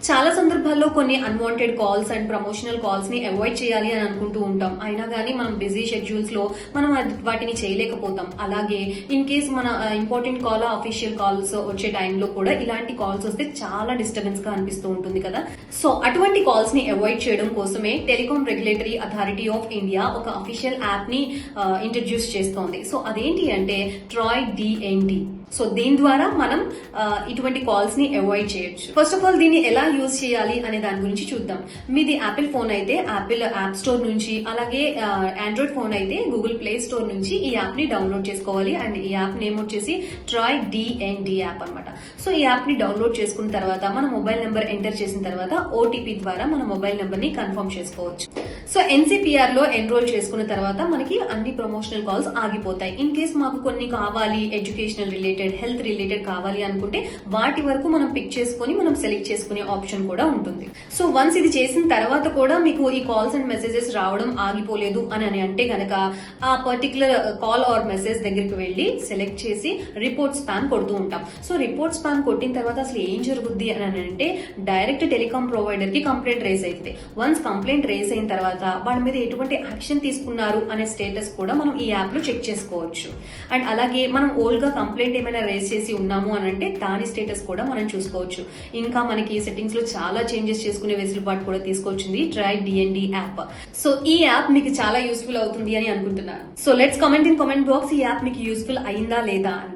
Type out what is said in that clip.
చాలా సందర్భాల్లో కొన్ని unwanted calls and promotional calls ని అవాయిడ్ చేయాలి అని అనుకుంటూ ఉంటాం. అయినా కానీ మనం బిజీ షెడ్యూల్స్ లో మనం వాటిని చేయలేకపోతాం. అలాగే ఇన్ కేస్ మన ఇంపార్టెంట్ కాల్ అఫీషియల్ కాల్స్ వచ్చే టైంలో కూడా ఇలాంటి కాల్స్ వస్తే చాలా డిస్టర్బెన్స్ గా అనిపిస్తూ ఉంటుంది కదా. సో అటువంటి కాల్స్ ని అవాయిడ్ చేయడం కోసమే telecom regulatory authority of India ఒక అఫీషియల్ యాప్ ని ఇంట్రడ్యూస్ చేస్తోంది. సో అదేంటి అంటే ట్రాయ్ డిఎన్డి. సో దీని ద్వారా మనం ఇటువంటి కాల్స్ ని అవాయిడ్ చేయొచ్చు. ఫస్ట్ ఆఫ్ ఆల్ దీన్ని ఎలా యూజ్ చేయాలి అనే దాని గురించి చూద్దాం. మీది యాపిల్ ఫోన్ అయితే యాపిల్ యాప్ స్టోర్ నుంచి, అలాగే ఆండ్రాయిడ్ ఫోన్ అయితే గూగుల్ ప్లే స్టోర్ నుంచి ఈ యాప్ ని డౌన్లోడ్ చేసుకోవాలి. అండ్ ఈ యాప్ నేమ్ వచ్చేసి ట్రాయ్ డిఎన్డి యాప్ అనమాట. సో ఈ యాప్ ని డౌన్లోడ్ చేసుకున్న తర్వాత మన మొబైల్ నెంబర్ ఎంటర్ చేసిన తర్వాత ఓటీపీ ద్వారా మన మొబైల్ నెంబర్ ని కన్ఫర్మ్ చేసుకోవచ్చు. సో ఎన్సీపీఆర్ లో ఎన్రోల్ చేసుకున్న తర్వాత మనకి అన్ని ప్రమోషనల్ కాల్స్ ఆగిపోతాయి. ఇన్ కేస్ మాకు కొన్ని కావాలి, ఎడ్యుకేషనల్ రిలేటెడ్, హెల్త్ రిలేటెడ్ కావాలి అనుకుంటే వాటి వరకు మనం పిక్ చేసుకుని మనం సెలెక్ట్ చేసుకునే ఆప్షన్ కూడా ఉంటుంది. సో వన్స్ ఇది చేసిన తర్వాత కూడా మీకు ఈ కాల్స్ అండ్ మెసేజెస్ రావడం ఆగిపోలేదు అని అంటే గనక ఆ పర్టికులర్ కాల్ ఆర్ మెసేజ్ దగ్గరికి వెళ్లి సెలెక్ట్ చేసి రిపోర్ట్ స్పామ్ కొడుతూ ఉంటాం. సో రిపోర్ట్ స్పామ్ కొట్టిన తర్వాత అసలు ఏం జరుగుద్ది అని అంటే డైరెక్ట్ టెలికాం ప్రొవైడర్ కి కంప్లైంట్ రేస్ అవుతుంది. వన్స్ కంప్లైంట్ రేస్ అయిన తర్వాత వాళ్ళ మీద ఎటువంటి యాక్షన్ తీసుకున్నారు అనే స్టేటస్ కూడా మనం ఈ యాప్ లో చెక్ చేసుకోవచ్చు. అండ్ అలాగే మనం ఓల్డ్ గా కంప్లైంట్ ఏమైనా రేస్ చేసి ఉన్నాము అని అంటే దాని స్టేటస్ కూడా మనం చూసుకోవచ్చు. ఇంకా మనకి సెట్టింగ్స్ లో చాలా చేంజెస్ చేసుకునే వెసులుబాటు కూడా తీసుకొచ్చింది ట్రాయ్ డిఎన్డి యాప్. సో ఈ యాప్ మీకు చాలా యూస్ఫుల్ అవుతుంది అని అనుకుంటున్నాను. So let's comment in comment box ఈ యాప్ మీకు యూస్ఫుల్ అయిందా లేదా అని.